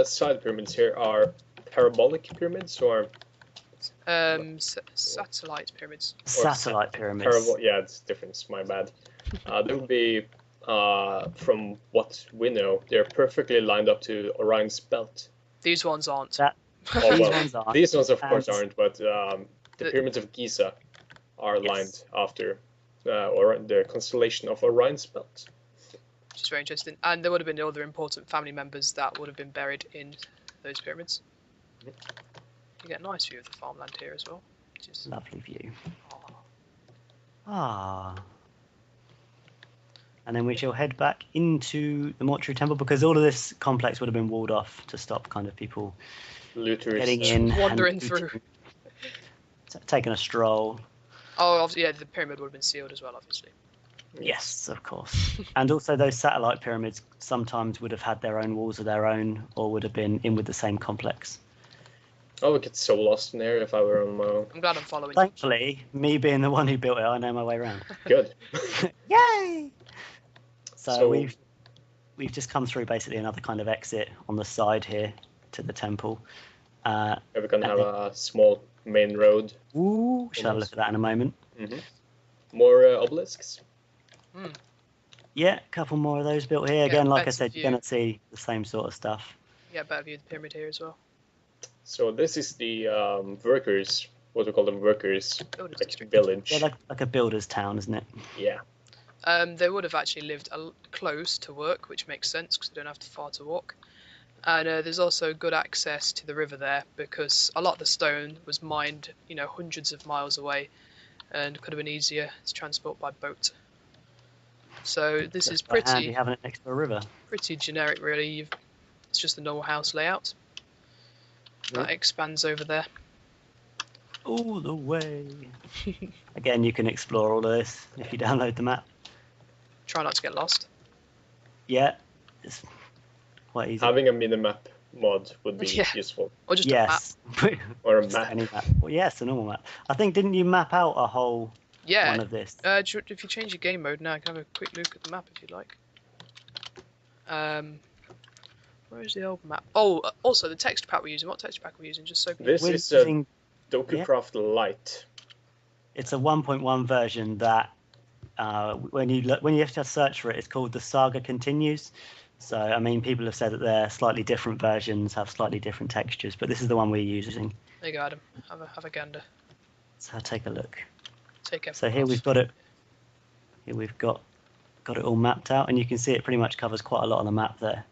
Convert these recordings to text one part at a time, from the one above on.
side pyramids here are parabolic pyramids or Satellite pyramids. Satellite pyramids. Yeah, it's different. My bad. They would be, from what we know, they're perfectly lined up to Orion's belt. These ones aren't. These ones aren't. These ones, of course, aren't. But the pyramids of Giza are lined after the constellation of Orion's belt. Which is very interesting. And there would have been other important family members that would have been buried in those pyramids. You get a nice view of the farmland here as well. Which is... Lovely view. And then we shall head back into the mortuary temple because all of this complex would have been walled off to stop kind of people looters getting in, wandering through, taking a stroll. Oh, obviously, yeah, the pyramid would have been sealed as well, obviously. Yes, of course. And also those satellite pyramids sometimes would have had their own walls of their own or would have been in with the same complex. I would get so lost in there if I were on my own. I'm glad I'm following Thankfully, me being the one who built it, I know my way around. Good. Yay! So we've just come through basically another kind of exit on the side here to the temple. We're going to have a small main road. Ooh, shall have a look at that in a moment. More obelisks. Yeah, a couple more of those built here. Again, like I said, you're going to see the same sort of stuff. Yeah, better view of the pyramid here as well. So this is the workers, what we call them, workers, like village. Yeah, like a builder's town, isn't it? Yeah. They would have actually lived close to work, which makes sense because they don't have far to walk. And there's also good access to the river there because a lot of the stone was mined, hundreds of miles away, and could have been easier to transport by boat. So this is pretty handy having it next to a river. Pretty generic, really. It's just a normal house layout that expands over there. All the way. Again, you can explore all of this if you download the map. Try not to get lost. Yeah, it's quite easy. Having a mini-map mod would be useful. Or just a map. Or a map. Any map. Well, yes, a normal map. I think, didn't you map out a whole one of this? If you change your game mode now, I can have a quick look at the map if you'd like. Where is the old map? Oh, also the texture pack we're using. What texture pack are we using? Just so this is a DokuCraft Lite. It's a 1.1 version that when you have to search for it, it's called the Saga Continues. So I mean, people have said that they're slightly different versions, have slightly different textures, but this is the one we're using. There you go, Adam. Have a gander. So take a look. So here we've got it. Here we've got it all mapped out, and you can see it pretty much covers quite a lot on the map there.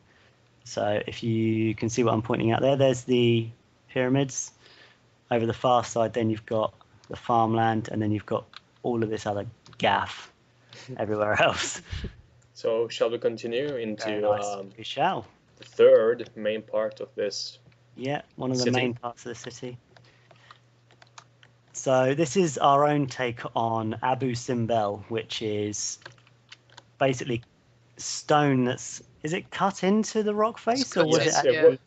So if you can see what I'm pointing out there, there's the pyramids. Over the far side, then you've got the farmland, and then you've got all of this other gaff everywhere else. So shall we continue into we shall. The third main part of this? Yeah, one of the main parts of the city. So this is our own take on Abu Simbel, which is basically stone that's... Is it cut into the rock face? Or was it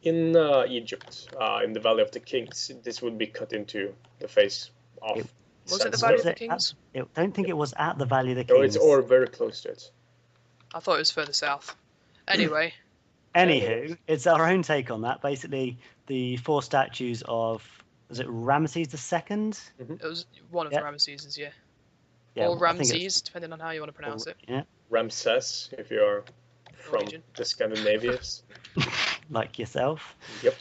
in Egypt, in the Valley of the Kings, this would be cut into the face of... Was it the Valley of the Kings? I don't think it was at the Valley of the Kings. No, it's or very close to it. I thought it was further south. Anyway. Anywho, it's our own take on that. Basically, the 4 statues of... Was it Ramesses II? It was one of the Ramesses, yeah. Yeah, or Ramses, depending on how you want to pronounce it. Yeah. Ramses, if you're from the Scandinavians. Like yourself. Yep.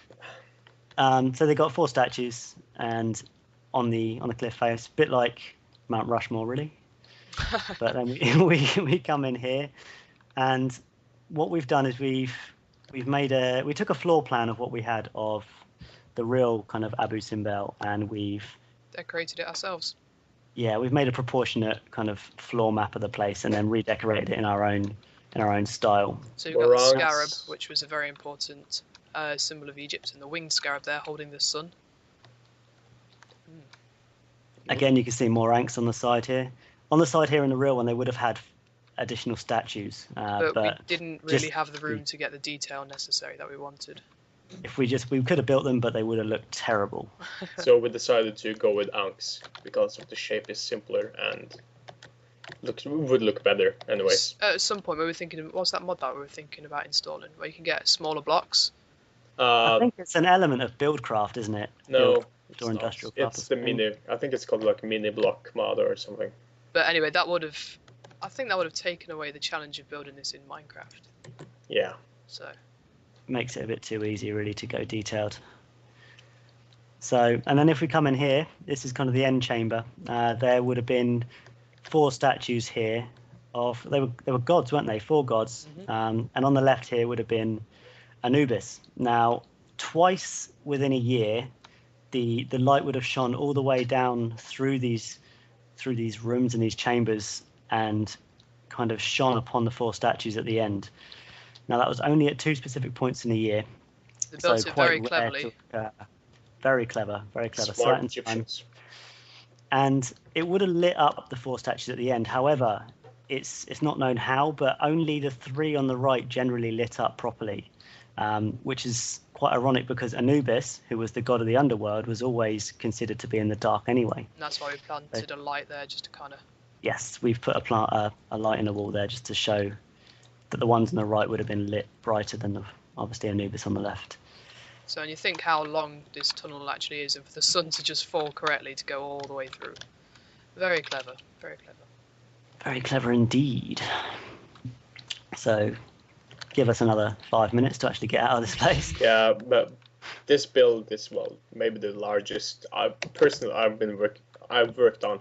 So they got 4 statues, and on the cliff face, a bit like Mount Rushmore, really. But then we come in here, and what we've done is we took a floor plan of what we had of the real kind of Abu Simbel, and we've decorated it ourselves. Yeah, we've made a proportionate kind of floor map of the place, and then redecorated it in our own style. So you've got the scarab, which was a very important symbol of Egypt, and the winged scarab there holding the sun. Again, you can see more ranks on the side here. On the side here in the real one, they would have had additional statues. But we didn't really have the room to get the detail necessary that we wanted. If we could have built them, but they would have looked terrible. So we decided to go with Ankhs because of the shape is simpler and would look better anyways. At some point we were thinking, what's that mod that we were thinking about installing, where you can get smaller blocks I think it's an element of buildcraft, isn't it? No, or industrial craft. It's the mini. I think it's called like mini block mod or something. But anyway, I think that would have taken away the challenge of building this in Minecraft. Yeah. So makes it a bit too easy, really, to go detailed. So, and then if we come in here, this is kind of the end chamber. There would have been 4 statues here of they were gods, weren't they? 4 gods. And on the left here would have been Anubis. Now, twice within a year, the light would have shone all the way down through these rooms and these chambers and kind of shone upon the 4 statues at the end. Now, that was only at 2 specific points in a year. They built it very cleverly. Very clever, very clever. Smart Egyptians. And it would have lit up the 4 statues at the end. However, it's not known how, but only the 3 on the right generally lit up properly, which is quite ironic because Anubis, who was the god of the underworld, was always considered to be in the dark anyway. And that's why we planted a light there, just to kind of... Yes, we've put a light in the wall there just to show that the ones on the right would have been lit brighter than obviously Anubis on the left. So, and you think how long this tunnel actually is, and for the sun to just fall correctly to go all the way through. Very clever, very clever. Very clever indeed. So, give us another 5 minutes to actually get out of this place. Yeah, but this build is, well, maybe the largest I've worked on.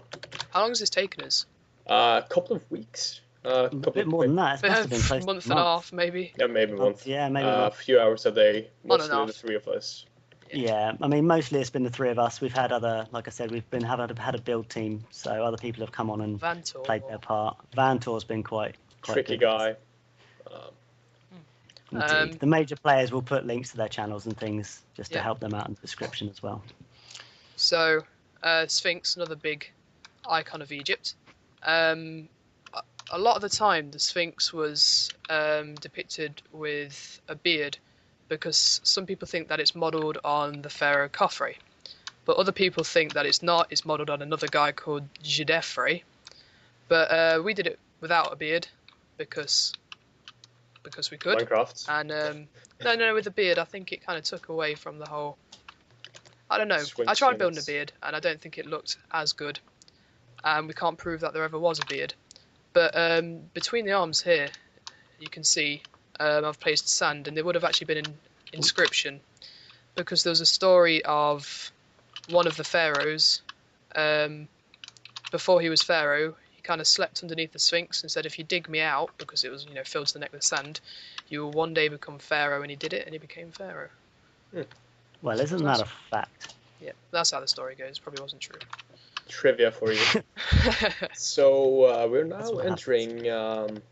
How long has this taken us? A couple of weeks. A bit more than that. It must have been close month and a half, maybe. Yeah, maybe a month. Yeah, maybe a few hours a day. Mostly the 3 of us. Yeah, I mean, mostly it's been the 3 of us. We've had other, like I said, we've had a build team, so other people have come on and played their part. Vantor's been quite tricky good. Guy. The major players will put links to their channels and things just to help them out in the description as well. So, Sphinx, another big icon of Egypt. A lot of the time, the Sphinx was depicted with a beard because some people think that it's modelled on the pharaoh Khafre, but other people think that it's not. It's modelled on another guy called GNRfrancis. But we did it without a beard because we could. Minecraft. And no, with a beard, I think it kind of took away from the whole. I don't know. Swing I tried skins. building a beard, and I don't think it looked as good. And we can't prove that there ever was a beard. But between the arms here, you can see I've placed sand, and there would have actually been an inscription because there was a story of one of the pharaohs. Before he was pharaoh, he kind of slept underneath the Sphinx and said, "If you dig me out," because it was filled to the neck with sand, "you will one day become pharaoh." And he did it, and he became pharaoh. Well, isn't that a fact? Yeah, that's how the story goes. Probably wasn't true. Trivia for you. So we're now entering. You've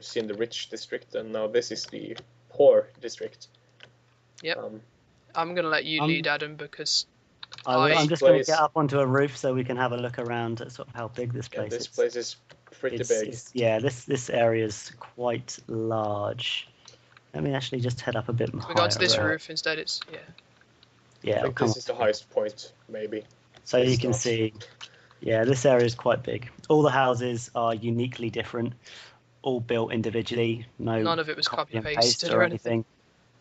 seen the rich district, and now this is the poor district. Yep. I'm gonna let you lead, Adam, because I'm just going to get up onto a roof so we can have a look around at sort of how big this place is. This place is pretty big. This area is quite large. Let me actually just head up a bit more. We got to this roof instead. It's I think this is the highest point, maybe. So you can see, this area is quite big. All the houses are uniquely different, all built individually. None of it was copy and pasted or anything.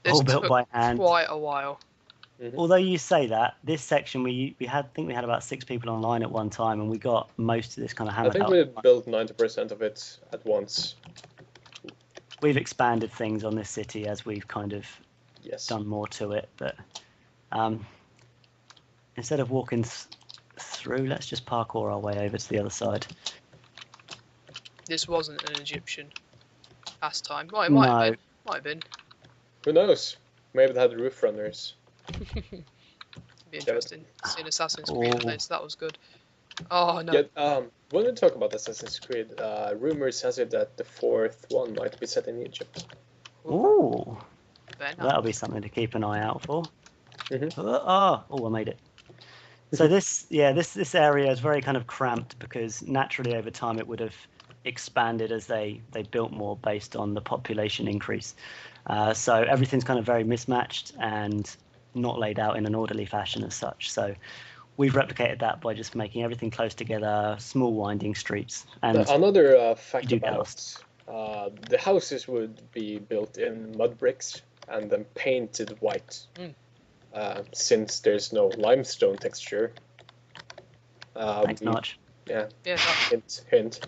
This all built by hand. Quite a while. Mm-hmm. Although you say that, this section we had about 6 people online at one time, and we got most of this kind of hammered out. I think we built 90% of it at once. We've expanded things on this city as we've kind of done more to it, but instead of walking through, let's just parkour our way over to the other side. This wasn't an Egyptian last time. Well, it might have been. Who knows? Maybe they had roof runners. Be interesting. Seeing Assassin's Creed on this, that was good. Oh no. Yeah, when we talk about Assassin's Creed, rumors has it that the 4th one might be set in Egypt. Ooh. That'll be something to keep an eye out for. Mm-hmm. I made it. So this area is very kind of cramped because naturally over time it would have expanded as they built more based on the population increase. So everything's kind of very mismatched and not laid out in an orderly fashion as such. So we've replicated that by just making everything close together, small winding streets. And another fact about the houses would be built in mud bricks. and then painted white. Mm. Since there's no limestone texture. Thanks, Notch. Yeah. Yeah, that Hint, hint.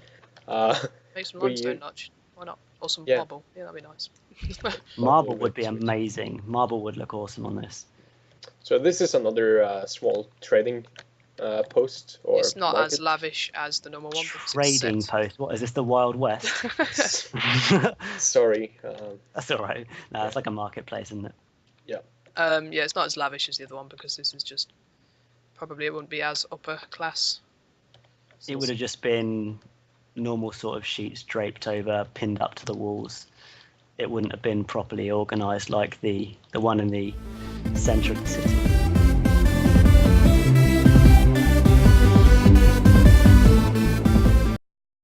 makes some we- limestone notch. Why not? Or some Yeah. marble. Yeah, that'd be nice. Marble Lovely, would be sweet. amazing. Marble would look awesome on this. So this is another small trading post or It's not market. as lavish as the normal one because Trading it's set. post. What is this? The Wild West? Sorry. That's all right. No, it's like a marketplace, isn't it? Yeah, it's not as lavish as the other one because this is just probably it wouldn't be as upper class. It would have just been normal sort of sheets draped over, pinned up to the walls. It wouldn't have been properly organised like the one in the centre of the city.